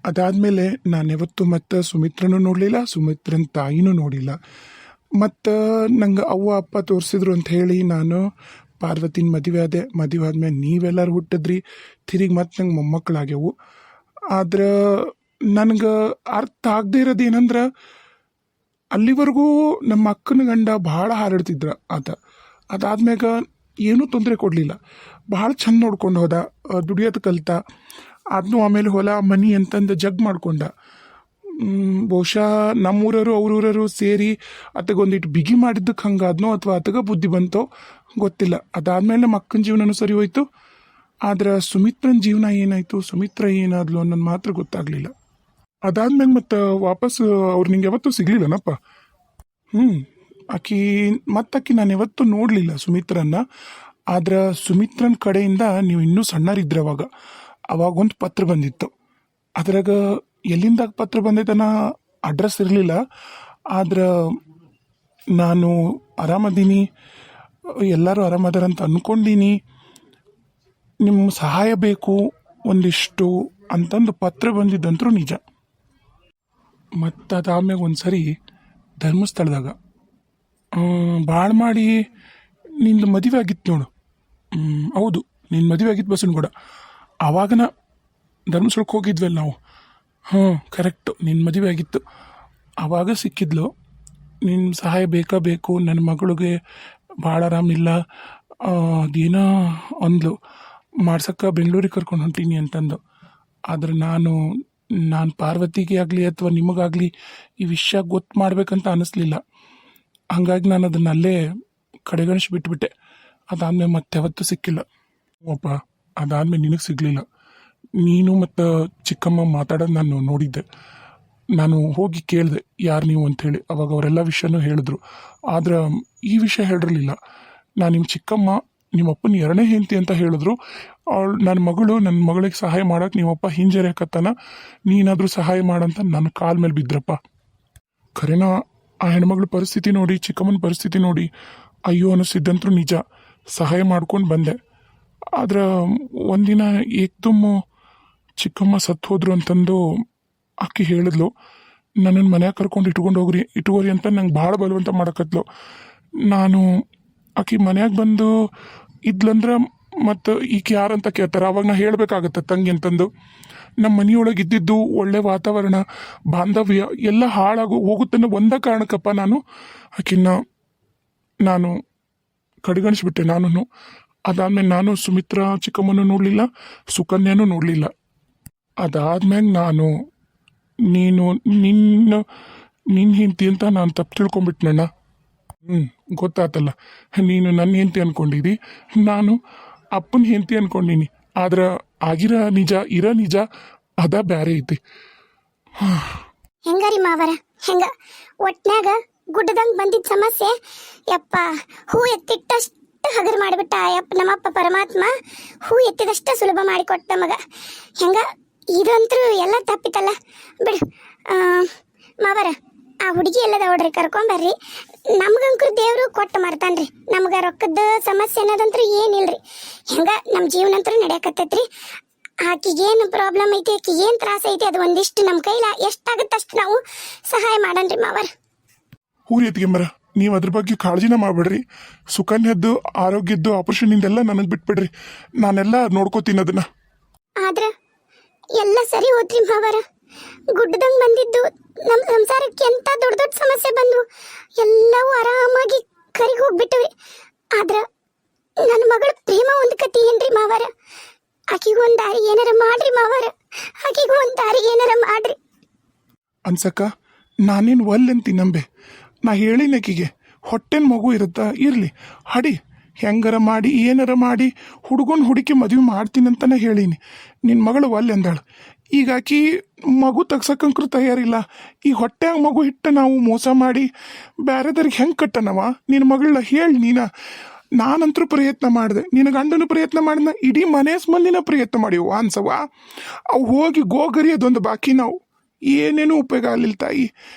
ಅದಾದಮೇಲೆ ನಾನ್ಯಾವತ್ತೂ ಮತ್ತು ಸುಮಿತ್ರನೂ ನೋಡಲಿಲ್ಲ, ಸುಮಿತ್ರನ ತಾಯಿನೂ ನೋಡಿಲ್ಲ. ಮತ್ತು ನಂಗೆ ಅವ್ವ ಅಪ್ಪ ತೋರಿಸಿದ್ರು ಅಂತ ಹೇಳಿ ನಾನು ಪಾರ್ವತಿನ ಮದುವೆ ಆದೆ. ಮದುವೆ ಆದ್ಮೇಲೆ ನೀವೆಲ್ಲರೂ ಹುಟ್ಟಿದ್ರಿ, ತಿರುಗಿ ಮತ್ತು ನಂಗೆ ಮೊಮ್ಮಕ್ಕಳಾಗ್ಯವು. ಆದ್ರೆ ನನಗೆ ಅರ್ಥ ಆಗದೆ ಇರೋದು ಏನಂದ್ರೆ, ಅಲ್ಲಿವರೆಗೂ ನಮ್ಮ ಅಕ್ಕನ ಗಂಡ ಭಾಳ ಹಾರಾಡ್ತಿದ್ರ ಆತ. ಅದಾದ್ಮ್ಯಾಗ ಏನೂ ತೊಂದರೆ ಕೊಡಲಿಲ್ಲ, ಭಾಳ ಚಂದ ನೋಡ್ಕೊಂಡು ಹೋದ, ದುಡಿಯೋದು ಕಲಿತ. ಅದನ್ನೂ ಆಮೇಲೆ ಹೊಲ ಮನಿ ಅಂತಂದು ಜಗ್ ಮಾಡ್ಕೊಂಡ. ಬಹುಶಃ ನಮ್ಮೂರವರು ಅವ್ರೂರವರು ಸೇರಿ ಅತಗೊಂದಿಟ್ಟು ಬಿಗಿ ಮಾಡಿದ್ದಕ್ಕೆ ಹಂಗಾದ್ನೋ ಅಥವಾ ಅತಗ ಬುದ್ಧಿ ಬಂತೋ ಗೊತ್ತಿಲ್ಲ. ಅದಾದಮೇಲೆ ನಮ್ಮ ಅಕ್ಕನ ಜೀವನನೂ ಸರಿ ಹೋಯ್ತು. ಆದ್ರೆ ಸುಮಿತ್ರನ ಜೀವನ ಏನಾಯಿತು, ಸುಮಿತ್ರ ಏನಾದ್ಲು ಅನ್ನೋದು ಮಾತ್ರ ಗೊತ್ತಾಗಲಿಲ್ಲ. ಅದಾದ್ಮೇಲೆ ಮತ್ತು ವಾಪಸ್ ಅವ್ರು ನಿಂಗೆ ಯಾವತ್ತೂ ಸಿಗ್ಲಿಲ್ಲನಪ್ಪ. ಆಕಿ ನಾನು ಯಾವತ್ತೂ ನೋಡಲಿಲ್ಲ ಸುಮಿತ್ರನ್ನ. ಆದ್ರೆ ಸುಮಿತ್ರನ ಕಡೆಯಿಂದ ನೀವು ಇನ್ನೂ ಸಣ್ಣರಿದ್ರೆ ಅವಾಗೊಂದು ಪತ್ರ ಬಂದಿತ್ತು. ಅದ್ರಾಗ ಎಲ್ಲಿಂದ ಪತ್ರ ಬಂದೈತನ ಅಡ್ರೆಸ್ ಇರಲಿಲ್ಲ. ಆದ್ರೆ ನಾನು ಆರಾಮದೀನಿ, ಎಲ್ಲರೂ ಆರಾಮದಾರಂತ ಅಂದ್ಕೊಂಡೀನಿ, ನಿಮ್ಮ ಸಹಾಯ ಬೇಕು ಒಂದಿಷ್ಟು ಅಂತಂದು ಪತ್ರ ಬಂದಿದ್ದಂತರೂ ನಿಜ. ಮತ್ತು ಅದಾದ್ಮೇಲೆ ಒಂದು ಸರಿ ಧರ್ಮಸ್ಥಳದಾಗ ಭಾಳ ಮಾಡಿ ನಿಂದು ಮದುವೆ ಆಗಿತ್ತು ನೋಡು. ಹೌದು, ನಿನ್ನ ಮದುವೆ ಆಗಿತ್ತು ಬಸವನಗೌಡ. ಆವಾಗನ ಧರ್ಮಸ್ಥಳಕ್ಕೆ ಹೋಗಿದ್ವಲ್ಲ ನಾವು. ಕರೆಕ್ಟು, ನಿನ್ನ ಮದುವೆ ಆಗಿತ್ತು. ಆವಾಗ ಸಿಕ್ಕಿದ್ಲು. ನಿನ್ನ ಸಹಾಯ ಬೇಕು, ನನ್ನ ಮಗಳಿಗೆ ಭಾಳ ಆರಾಮಿಲ್ಲ, ಅದೇನೋ ಅಂದ್ಲು, ಮಾಡ್ಸಕ್ಕೆ ಬೆಂಗಳೂರಿಗೆ ಕರ್ಕೊಂಡು ಹೊಂಟೀನಿ ಅಂತಂದು. ಆದ್ರೆ ನಾನು ಪಾರ್ವತಿಗೆ ಆಗಲಿ ಅಥವಾ ನಿಮಗಾಗಲಿ ಈ ವಿಷಯ ಗೊತ್ತು ಮಾಡ್ಬೇಕಂತ ಅನ್ನಿಸ್ಲಿಲ್ಲ. ಹಾಗಾಗಿ ನಾನು ಅದನ್ನು ಅಲ್ಲೇ ಕಡೆಗಣಿಸಿ ಬಿಟ್ಬಿಟ್ಟೆ. ಅದಾದ್ಮೇಲೆ ಮತ್ತೆ ಯಾವತ್ತೂ ಸಿಕ್ಕಿಲ್ಲ. ಅಪ್ಪ, ಅದಾದ್ಮೇಲೆ ನಿನಗೆ ಸಿಗಲಿಲ್ಲ. ನೀನು ಮತ್ತು ಚಿಕ್ಕಮ್ಮ ಮಾತಾಡೋದು ನಾನು ನೋಡಿದ್ದೆ. ನಾನು ಹೋಗಿ ಕೇಳಿದೆ ಯಾರು ನೀವು ಅಂಥೇಳಿ. ಅವಾಗ ಅವರೆಲ್ಲ ವಿಷಯನೂ ಹೇಳಿದ್ರು. ಆದ್ರೆ ಈ ವಿಷಯ ಹೇಳಿರಲಿಲ್ಲ. ನಾನು ನಿಮ್ಮ ಚಿಕ್ಕಮ್ಮ ನಿಮ್ಮಪ್ಪನ ಎರಡನೇ ಹೆಂಡತಿ ಅಂತ ಹೇಳಿದ್ರು. ನನ್ನ ಮಗಳಿಗೆ ಸಹಾಯ ಮಾಡೋಕೆ ನಿಮ್ಮಪ್ಪ ಹಿಂಜರಿಯಕತ್ತಾನ, ನೀನಾದರೂ ಸಹಾಯ ಮಾಡಂತ ನನ್ನ ಕಾಲ ಮೇಲೆ ಬಿದ್ರಪ್ಪ. ಖರೇನಾ ಆ ಹೆಣ್ಮಗಳ ಪರಿಸ್ಥಿತಿ ನೋಡಿ, ಚಿಕ್ಕಮ್ಮನ ಪರಿಸ್ಥಿತಿ ನೋಡಿ ಅಯ್ಯೋ ಅನ್ನಿಸಿದ್ದಂತೂ ನಿಜ. ಸಹಾಯ ಮಾಡ್ಕೊಂಡು ಬಂದೆ. ಆದ್ರೆ ಒಂದಿನ ಏಕ್ದಮ್ಮು ಚಿಕ್ಕಮ್ಮ ಸತ್ತು ಹೋದ್ರು ಅಂತಂದು ಆಕೆ ಹೇಳಿದ್ಲು. ನನ್ನನ್ನು ಮನ್ಯಾಗ ಕರ್ಕೊಂಡು ಇಟ್ಕೋರಿ ಅಂತ ನಂಗೆ ಭಾಳ ಬಲವಂತ ಮಾಡಕತ್ಲು. ನಾನು ಆಕೆ ಮನ್ಯಾಗ ಬಂದು ಇದ್ಲಂದ್ರೆ ಮತ್ತು ಈಕೆ ಯಾರಂತ ಕೇಳ್ತಾರೆ. ಅವಾಗ ನಾ ಹೇಳಬೇಕಾಗತ್ತೆ ತಂಗಿ ಅಂತಂದು. ನಮ್ಮ ಮನೆಯೊಳಗೆ ಇದ್ದಿದ್ದು ಒಳ್ಳೆ ವಾತಾವರಣ, ಬಾಂಧವ್ಯ ಎಲ್ಲ ಹೋಗುತ್ತನ್ನೋ ಒಂದೇ ಕಾರಣಕ್ಕಪ್ಪ ನಾನು ಕಡೆಗಣಿಸ್ಬಿಟ್ಟೆ. ಅದಾದ್ಮೇಲೆ ನಾನು ಸುಮಿತ್ರ ಚಿಕ್ಕಮ್ಮನೂ ನೋಡಲಿಲ್ಲ, ಸುಕನ್ಯಾನೂ ನೋಡಲಿಲ್ಲ. ಅದಾದ್ಮೇಲೆ ನಾನು ನಿನ್ನ ಹೆಂಡತಿ ಅಂತ ನಾನು ತಪ್ಪು ತಿಳ್ಕೊಂಬಿಟ್ನಣ್ಣ. ಗೊತ್ತಾತಲ್ಲ, ನೀನು ನನ್ನ ಹೆಂಡತಿ ಅನ್ಕೊಂಡಿದ್ದಿ, ನಾನು ಅಪ್ಪನ ಹೆಂಡತಿ ಅನ್ಕೊಂಡೀನಿ. ಆದ್ರೆ ಇರೋ ನಿಜ ಅದ ಬ್ಯಾರೆ ಐತಿ. ಹೆಂಗಾರಿ ಮಾವರ, ಹೆಂಗ ಒಟ್ನ್ಯಾಗ ಗುಡ್ಡದಂಗೆ ಬಂದಿದ್ದ ಸಮಸ್ಯೆ ಯಪ್ಪ ಹೂ ಎತ್ತಿಟ್ಟಷ್ಟು ಹಗರ್ ಮಾಡಿಬಿಟ್ಟ ಯಪ್ಪ ನಮ್ಮಪ್ಪ ಪರಮಾತ್ಮ. ಹೂ ಎತ್ತಿದಷ್ಟು ಸುಲಭ ಮಾಡಿಕೊಟ್ಟ ಮಗ. ಹೆಂಗ ಇದಂತೂ ಎಲ್ಲ ತಪ್ಪಿತಲ್ಲ ಬಿಡು. ಮಾವರ, ಆ ಹುಡುಗಿ ಎಲ್ಲದ ನೋಡ್ರಿ, ಕರ್ಕೊಂಬರ್ರಿ. ನಮ್ಗಂಕರು ದೇವರು ಕೊಟ್ಟು ಮರ್ತಾನ್ರಿ. ನಮ್ಗೆ ರೊಕ್ಕದ ಸಮಸ್ಯೆ ಅನ್ನೋದಂತೂ ಏನಿಲ್ರಿ. ಹೆಂಗ ನಮ್ಮ ಜೀವನ ಅಂತೂ ನಡೆಯಕತ್ತೈತ್ರಿ. ಆಕಿಗೇನು ಪ್ರಾಬ್ಲಮ್ ಐತಿ, ಆಕಿಗೇನು ತ್ರಾಸ ಐತಿ, ಅದು ಒಂದಿಷ್ಟು ನಮ್ಮ ಕೈಲ ಎಷ್ಟಾಗುತ್ತಷ್ಟು ನಾವು ಸಹಾಯ ಮಾಡನ್ರಿ ಮಾವರ. ಊರಿ ಎತ್ಗೆಂಬರ, ನೀವು ಅದ್ರ ಬಗ್ಗೆ ಕಾಳಜಿನ ಮಾಡಬೇಡ್ರಿ. ಸುಕನ್ಯದ್ದು ಆರೋಗ್ಯದ್ದು ಆಪರೇಷನ್ನಿಂದೆಲ್ಲ ನನಗೆ ಬಿಟ್ಬಿಡ್ರಿ, ನಾನೆಲ್ಲ ನೋಡ್ಕೋತೀನಿ ಅದನ್ನ. ಆದ್ರೆ ಎಲ್ಲ ಸರಿ ಹೋದ್ರಿ ಮಾವರ. ಗುಡ್ಡದಂಗೆ ಬಂದಿದ್ದು ನಮ್ಮ ಸಂಸಾರಕ್ಕೆ ಎಂತ ದೊಡ್ಡ ದೊಡ್ಡ ಸಮಸ್ಯೆ ಬಂದ್ವು, ಎಲ್ಲವೂ ಆರಾಮಾಗಿ ಕರಿಗೆ ಹೋಗ್ಬಿಟ್ಟವಿ. ಆದ್ರ ನನ್ನ ಮಗಳ ಪ್ರೇಮ ಒಂದು ಕತಿ ಏನ್ರಿ ಮಾವರ. ಆಕಿಗೂ ಒಂದು ದಾರಿ ಏನಾರ ಮಾಡ್ರಿ ಮಾವರ, ಆಕಿಗೂ ಒಂದು ದಾರಿ ಏನಾರ ಮಾಡ್ರಿ. ಅನ್ಸಕ್ಕ ನಾನೇನು ಒಲ್ಲೆಂತಿ ನಂಬೆ. ನಾ ಹೇಳಿನಕಿಗೆ ಹೊಟ್ಟೆನ ಮಗು ಇರುತ್ತಾ, ಇರಲಿ ಹಡಿ, ಹೆಂಗಾರ ಮಾಡಿ ಏನಾರ ಮಾಡಿ ಹುಡುಗನ ಹುಡುಕಿ ಮದುವೆ ಮಾಡ್ತೀನಂತನೇ ಹೇಳೀನಿ. ನಿನ್ನ ಮಗಳು ಒಲ್ಲೆ ಅಂದಾಳು. ಈಗ ಆಕಿ ಮಗು ತಗ್ಸಕ್ಕಂಕ್ರೂ ತಯಾರಿಲ್ಲ. ಈ ಹೊಟ್ಟೆಯಾಗ ಮಗು ಹಿಟ್ಟ ನಾವು ಮೋಸ ಮಾಡಿ ಬೇರೆದವ್ರಿಗೆ ಹೆಂಗೆ ಕಟ್ಟನವ? ನಿನ್ನ ಮಗಳನ್ನ ಹೇಳಿ ನಾನಂತರೂ ಪ್ರಯತ್ನ ಮಾಡಿದೆ, ನಿನ್ನ ಗಂಡನೂ ಪ್ರಯತ್ನ ಮಾಡಿದ, ಇಡೀ ಮನೆ ಮಂದಿನ ಪ್ರಯತ್ನ ಮಾಡಿವು ಅನ್ಸವ. ಅವು ಹೋಗಿ ಗೋಗರಿ ಅದೊಂದು ಬಾಕಿ. ನಾವು ಏನೇನೂ ಉಪಯೋಗ ಆಗಲಿಲ್ಲ ತಾಯಿ,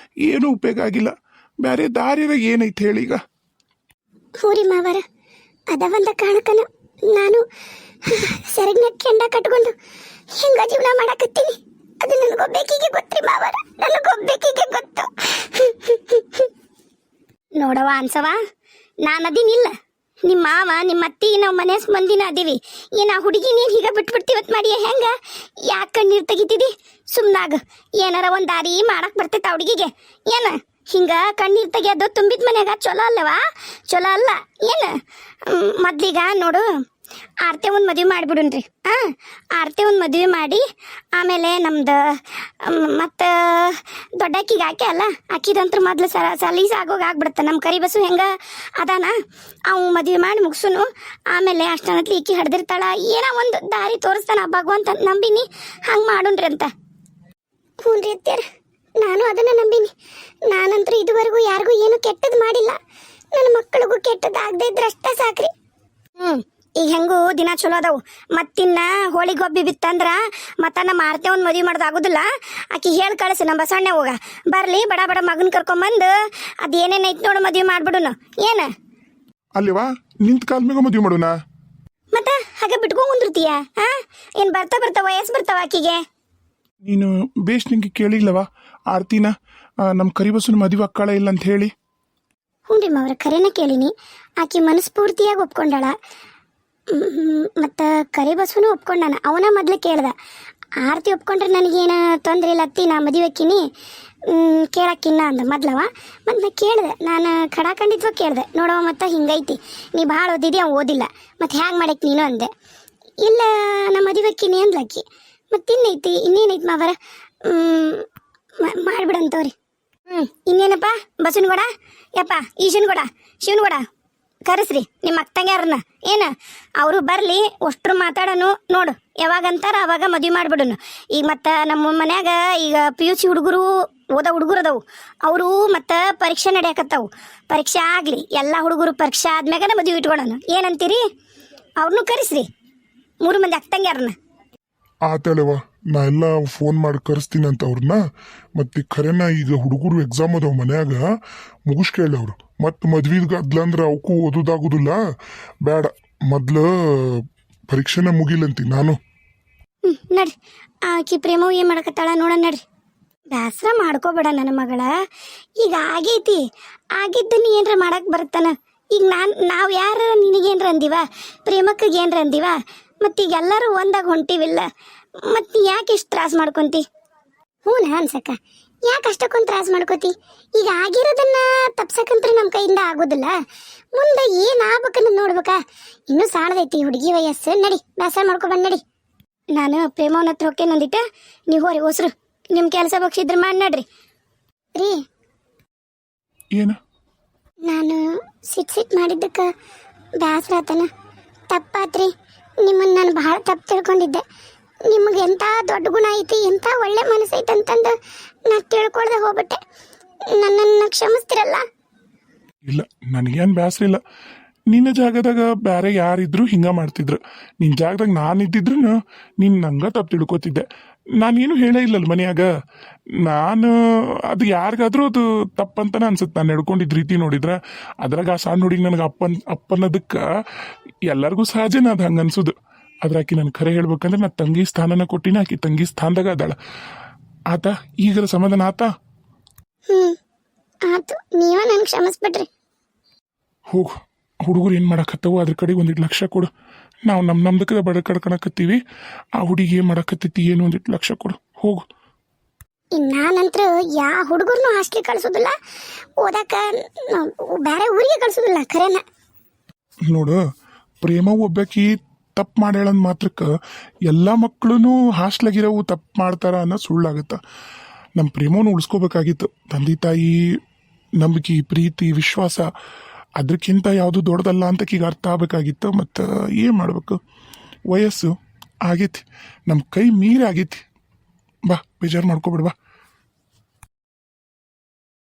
ಏನೂ ಉಪಯೋಗ ಆಗಿಲ್ಲ. ಬೇರೆ ದಾರಿಯಾಗ ಏನೈತೆ ಹೇಳೀಗ? ಹೂರಿ ಮಾವರ, ಅದ ಒಂದ ಕಾರಣಕ್ಕನ ನಾನು ಸೆರಗ್ನ ಕೆಂಡ ಕಟ್ಕೊಂಡು ಹೆಂಗ ಜೀವನ ಮಾಡಕತ್ತೀನಿ. ಅದು ನನಗೊಬ್ಬೇಕಿಗೆ ಗೊತ್ತ್ರಿ ಮಾವರ, ನನಗೊಬ್ಬೇಕಿಗೆ ಗೊತ್ತು. ನೋಡವ ಅನ್ಸವ, ನಾನು ಅದೀನಿಲ್ಲ, ನಿಮ್ಮ ಮಾವ ನಿಮ್ಮ ಅತ್ತಿ ನಾವು ಮನೆ ಮಂದಿನ ಅದೀವಿ. ಏನ ಹುಡುಗಿ ನೀನು ಹೀಗೆ ಬಿಟ್ಬಿಡ್ತೀವತ್ ಮಾಡಿ ಹೆಂಗ? ಯಾಕೆ ಕಣ್ಣೀರು ತೆಗಿತಿದಿ? ಸುಮ್ಮನಾಗ, ಏನಾರ ಒಂದು ದಾರಿ ಮಾಡಕ್ ಬರ್ತೈತೆ ಆ ಹುಡುಗಿಗೆ. ಏನ ಹಿಂಗ ಕಣ್ಣೀರು ತೆಗಿಯೋದು ತುಂಬಿದ ಮನ್ಯಾಗ ಚಲೋ ಅಲ್ಲವಾ? ಚಲೋ ಅಲ್ಲ ಏನು? ಮೊದ್ಲೀಗ ನೋಡು, ಆರ್ತೆ ಒಂದು ಮದುವೆ ಮಾಡಿಬಿಡುನ್ರಿ. ಆರ್ತೆ ಒಂದು ಮದುವೆ ಮಾಡಿ ಆಮೇಲೆ ನಮ್ದು ಮತ್ತು ದೊಡ್ಡಕ್ಕಿಗೆ ಆಕೆ ಅಲ್ಲ, ಆಕಿದಂತ್ರ ಮೊದ್ಲು ಸಲೀಸ್ ಆಗ್ಬಿಡುತ್ತೆ. ನಮ್ಮ ಕರಿಬಸು ಹೆಂಗೆ ಅದಾನ, ಅವು ಮದುವೆ ಮಾಡಿ ಮುಗಿಸುನು. ಆಮೇಲೆ ಅಷ್ಟನತ್ಲಿ ಈಕಿ ಹಡ್ದಿರ್ತಾಳ, ಏನೋ ಒಂದು ದಾರಿ ತೋರಿಸ್ತಾನ ಭಗವಂತ ನಂಬಿನಿ, ಹಂಗೆ ಮಾಡುನ್ರಿ ಅಂತ. ಹ್ಞೂ ರೀ ಅತ್ಯಾರ, ನಾನು ಅದನ್ನು ನಂಬಿನಿ. ನಾನಂತರೂ ಇದುವರೆಗೂ ಯಾರಿಗೂ ಏನು ಕೆಟ್ಟದ್ದು ಮಾಡಿಲ್ಲ. ನನ್ನ ಮಕ್ಕಳಿಗೂ ಕೆಟ್ಟದ್ದಾಗದೇ ಇದ್ರೆ ಅಷ್ಟೇ ಸಾಕ್ರಿ. ಈಗ ಹೆಂಗೂ ದಿನ ಚಲೋ ಅದಾವು. ಮತ್ತಿನ್ನ ಹೋಳಿ ಗೊಬ್ಬಿ ಬಿತ್ತಂದ್ರ ಮತ್ತ ನಮ್ಮ ಆರ್ತೆ ಒಂದು ಮದುವೆ ಮಾಡೋದು ಆಗೋದಿಲ್ಲ. ಆಕಿ ಹೇಳಿ ಕಳಿಸಿ ನಮ್ಮ ಬಸವಣ್ಣ ಹೋಗ ಬರ್ಲಿ, ಬಡ ಬಡ ಮಗನ ಕರ್ಕೊಂಬಂದು ಅದು ಏನೇನೈತಿ ನೋಡು ಮದುವೆ ಮಾಡ್ಬಿಡುನು. ಏನು ಅಲ್ಲಿವಾ ನಿಂತ ಕಾಲ್ ಮ್ಯಾಗ ಮದುವೆ ಮಾಡೋಣ. ಮತ್ತ ಹಾಗೆ ಬಿಟ್ಕೊಂಡ್ ಕುಂದಿರ್ತೀಯ? ಏನು ಬರ್ತಾ ಬರ್ತಾ ವಯಸ್ಸು ಬರ್ತಾವ ಆಕಿಗೆ? ನೀನು ಬೇಷ್ ನಿಂಗೆ ಕೇಳಿಲ್ಲವಾ ಆರ್ತಿನ ನಮ್ಮ ಕರಿಬಸನ ಮದುವೆ ಅಕ್ಕಳ ಇಲ್ಲ ಅಂತ ಹೇಳಿ? ಹ್ಞೂ ರೀ ಮಾವ್ರ, ಕರೆನ ಕೇಳಿನಿ. ಆಕಿ ಮನಸ್ಫೂರ್ತಿಯಾಗಿ ಒಪ್ಕೊಂಡಾಳ. ಮತ್ತು ಕರಿಬಸವನು ಒಪ್ಕೊಂಡಾನ. ಅವನ ಮೊದಲು ಕೇಳ್ದ, ಆರತಿ ಒಪ್ಕೊಂಡ್ರೆ ನನಗೇನು ತೊಂದರೆ ಇಲ್ಲ ಅತ್ತಿ, ನಾ ಮದುವೆ ಅಕ್ಕಿನಿ, ಕೇಳಕ್ಕಿನ್ನ ಅಂದ ಮೊದ್ಲವ. ಮತ್ತು ನಾ ಕೇಳಿದೆ, ನಾನು ಖಡಾಖಂಡಿತ್ವ ಕೇಳಿದೆ, ನೋಡವ ಮತ್ತು ಹಿಂಗೈತಿ, ನೀ ಭಾಳ ಓದಿದಿ, ಅವ ಓದಿಲ್ಲ, ಮತ್ತು ಹ್ಯಾಂಗೆ ಮಾಡಕ್ಕೆ ನೀನು ಅಂದೆ. ಇಲ್ಲ ನಾ ಮದುವೆ ಅಕ್ಕಿನಿ ಅಂದ್ಲಕ್ಕಿ. ಮತ್ತು ಇನ್ನೇನೈತಿ ಮಾವರ, ಮಾಡಿಬಿಡಂತವ್ರಿ. ಇನ್ನೇನಪ್ಪ ಬಸವನಗೌಡ, ಯಪ್ಪ ಈಶನಗೌಡ, ಶಿವನಗೌಡ ಕರೆಸ್ರಿ ನಿಮ್ಮ ಅಕ್ಕಂಗ್ಯಾರನ್ನ. ಏನು ಅವರು ಬರಲಿ, ಅಷ್ಟ್ರು ಮಾತಾಡೋನು. ನೋಡು ಯಾವಾಗಂತಾರ ಅವಾಗ ಮದುವೆ ಮಾಡಿಬಿಡೋನು. ಈಗ ಮತ್ತು ನಮ್ಮ ಮನ್ಯಾಗ ಈಗ PUC ಹುಡುಗರು ಓದೋ ಹುಡುಗರು ಅದಾವು, ಅವರು ಮತ್ತು ಪರೀಕ್ಷೆ ನಡೆಯಕತ್ತಾವು. ಪರೀಕ್ಷೆ ಆಗಲಿ, ಎಲ್ಲ ಹುಡುಗರು ಪರೀಕ್ಷೆ ಆದ್ಮ್ಯಾಗನ ಮದುವೆ ಇಟ್ಕೊಳ್ಳೋಣ. ಏನಂತೀರಿ? ಅವ್ರನ್ನೂ ಕರೆಸ್ರಿ, 3 ಮಂದಿ ಅಕ್ಕಂಗ್ಯಾರನ್ನ. ಆತೇಳವ, ನಾ ಎಲ್ಲ ಫೋನ್ ಮಾಡಿ ಕರೆಸ್ತೀನಿ ಅಂತ ಅವ್ರನ್ನ. ಮತ್ತೆ ಖರೇನ ಈಗ ಹುಡುಗರು ಎಕ್ಸಾಮ್ ಅದಾವ ಮನ್ಯಾಗ, ಮುಗಿಸ್ಕೇಳಿ ಅವ್ರು. ಮತ್ತು ಮದ್ವಿದ ಅದ್ಲಂದ್ರೆ ಅವಕ್ಕೂ ಓದೋದಾಗುದಿಲ್ಲ, ಬೇಡ ಮೊದ್ಲು ಪರೀಕ್ಷೆನ ಮುಗಿಲಂತಿ ನಾನು. ನಡ್ರಿ, ಆಕಿ ಪ್ರೇಮವು ಏನು ಮಾಡಕತ್ತಾಳ ನೋಡೋಣ ನಡ್ರಿ. ಬೇಸರ ಮಾಡ್ಕೋಬೇಡ ನನ್ನ ಮಗಳ, ಈಗ ಆಗೈತಿ, ಆಗಿದ್ದನ್ನು ಏನರ ಮಾಡಕ್ಕೆ ಬರುತ್ತಾನ. ಈಗ ನಾವು ಯಾರ ನಿನಗೇನ್ರ ಅಂದಿವ, ಪ್ರೇಮಕ್ಕಗೆ ಏನರ ಅಂದಿವ? ಮತ್ತೀಗ ಎಲ್ಲರೂ ಒಂದಾಗ ಹೊಂಟಿವಿಲ್ಲ, ಮತ್ತು ಯಾಕೆ ಇಷ್ಟು ತ್ರಾಸ ಮಾಡ್ಕೊಂತಿ? ಹ್ಞೂ ಅನ್ಸಕ್ಕ, ಯಾಕೆ ಅಷ್ಟಕ್ಕೊಂದು ತ್ರಾಸ ಮಾಡ್ಕೋತಿ? ಈಗ ಆಗಿರೋದನ್ನ ತಪ್ಸಕ್ಕಂತ್ರ ನಮ್ಮ ಕೈಯಿಂದ ಆಗೋದಿಲ್ಲ. ಮುಂದೆ ಏನು ಆಗ್ಬೇಕನ್ನ ನೋಡ್ಬೇಕಾ? ಇನ್ನೂ ಸಾಣದೈತಿ ಹುಡುಗಿ ವಯಸ್ಸು. ನಡಿ, ಬೇಸರ ಮಾಡ್ಕೊಬಂದು ನಡಿ. ನಾನು ಪ್ರೇಮವನ ಹತ್ರ ಹೊಕ್ಕೆ ನಂದಿಟ್ಟ, ನೀವು ಹೋರಿ ಹೊಸ್ರು, ನಿಮ್ಮ ಕೆಲಸ ಬಗ್ಸಿದ್ರೆ ಮಾಡಿ ನಡ್ರಿ. ರೀ ಏನು ನಾನು ಸಿಟ್ ಮಾಡಿದ್ದಕ್ಕೆ ಬೇಸರ ಆತನ, ತಪ್ಪಾತ್ರಿ. ನಿಮ್ಮನ್ನು ನಾನು ಭಾಳ ತಪ್ಪು ತಿಳ್ಕೊಂಡಿದ್ದೆ. ನಿಮಗೆ ಎಂಥ ದೊಡ್ಡ ಗುಣ ಐತಿ, ಎಂಥ ಒಳ್ಳೆ ಮನಸ್ಸೈತೆ ಅಂತಂದು ನಾ ತಿಳ್ಕೊಳ್ದೆ ಹೋಗ್ಬಿಟ್ಟೆ. ನನ್ನನ್ನು ಕ್ಷಮಿಸ್ತಿರಲ್ಲ? ಇಲ್ಲ, ನನಗೇನು ಬೇಸರ ಇಲ್ಲ. ನಿನ್ನ ಜಾಗದಾಗ ಬೇರೆ ಯಾರಿದ್ರು ಹಿಂಗೆ ಮಾಡ್ತಿದ್ರು. ನಿನ್ನ ಜಾಗದಾಗ ನಾನಿದ್ದಿದ್ರು ನೀನು ನಂಗೆ ತಪ್ಪು ತಿಳ್ಕೊತಿದ್ದೆ. ನಾನೇನು ಹೇಳೇ ಇಲ್ಲಲ್ಲ ಮನೆಯಾಗ. ನಾನು ಅದು ಯಾರಿಗಾದ್ರೂ ಅದು ತಪ್ಪಂತನೇ ಅನ್ಸುತ್ತೆ. ನಾನು ನಡ್ಕೊಂಡಿದ್ದ ರೀತಿ ನೋಡಿದ್ರೆ ಅದ್ರಾಗ ಆ ಸಣ್ಣ ಹುಡುಗಿ ನನಗೆ ಅಪ್ಪನ್ನೋದಕ್ಕೆ ಎಲ್ಲರಿಗೂ ಸಹಜನ ಅದು ಹಂಗೆ ಅನ್ಸೋದು. ಆದ್ರೆ ಆಕಿ ನಾನು ಖರೆ ಹೇಳ್ಬೇಕಂದ್ರೆ ನಾ ತಂಗಿ ಸ್ಥಾನನ ಕೊಟ್ಟಿನ, ಆಕಿ ತಂಗಿ ಸ್ಥಾನದಾಗ ಅದಾಳ. ಆತ ಈಗರ ಸಮಾಧಾನ ಆತ? ಆತು, ನೀವ ನನ್ಗೆ ಕ್ಷಮಿಸ್ಬಿಟ್ರಿ. ಹೋಗು, ಹುಡುಗರು ಏನು ಮಾಡಕತ್ತವು ಅದ್ರ ಕಡೆ ಒಂದಿಟ್ಟು ಲಕ್ಷ ಕೊಡು. ನಾವು ನಮ್ದಕ್ಕೆ ಬಡ ಕಡ್ಕೊಳಕತ್ತೀವಿ. ಆ ಹುಡುಗಿ ಏನು ಮಾಡಕತ್ತೈತಿ ಏನು ಒಂದಿಟ್ಟು ಲಕ್ಷ ಕೊಡು, ಹೋಗು. ನಾನಂತರೂ ಯಾವ ಹುಡುಗರ್ನು ಹಾಸ್ಟೆಲ್ ಕಳ್ಸೋದಿಲ್ಲ, ಓದಾಕ ಬೇರೆ ಊರಿಗೆ ಕಳ್ಸೋದಿಲ್ಲ. ಖರೇನ ನೋಡು, ಪ್ರೇಮ ಒಬ್ಬಾಕಿ ತಪ್ಪು ಮಾಡ್ಯಾಳಂದ್ ಮಾತ್ರಕ್ಕೆ ಎಲ್ಲ ಮಕ್ಕಳು ಹಾಸ್ಟ್ಲಾಗಿರೋವು ತಪ್ಪು ಮಾಡ್ತಾರ ಅನ್ನೋ ಸುಳ್ಳಾಗತ್ತ. ನಮ್ಮ ಪ್ರೇಮವನ್ನು ಉಳಿಸ್ಕೋಬೇಕಾಗಿತ್ತು. ತಂದೆ ತಾಯಿ ನಂಬಿಕೆ, ಪ್ರೀತಿ, ವಿಶ್ವಾಸ ಅದಕ್ಕಿಂತ ಯಾವುದು ದೊಡ್ಡದಲ್ಲ ಅಂತ ಈಗ ಅರ್ಥ ಆಗಬೇಕಾಗಿತ್ತು. ಮತ್ತು ಏನು ಮಾಡಬೇಕು, ವಯಸ್ಸು ಆಗೈತಿ, ನಮ್ಮ ಕೈ ಮೀರಿ ಆಗೈತಿ. ಬಾ, ಬೇಜಾರು ಮಾಡ್ಕೊಬಿಡ್ಬಾ.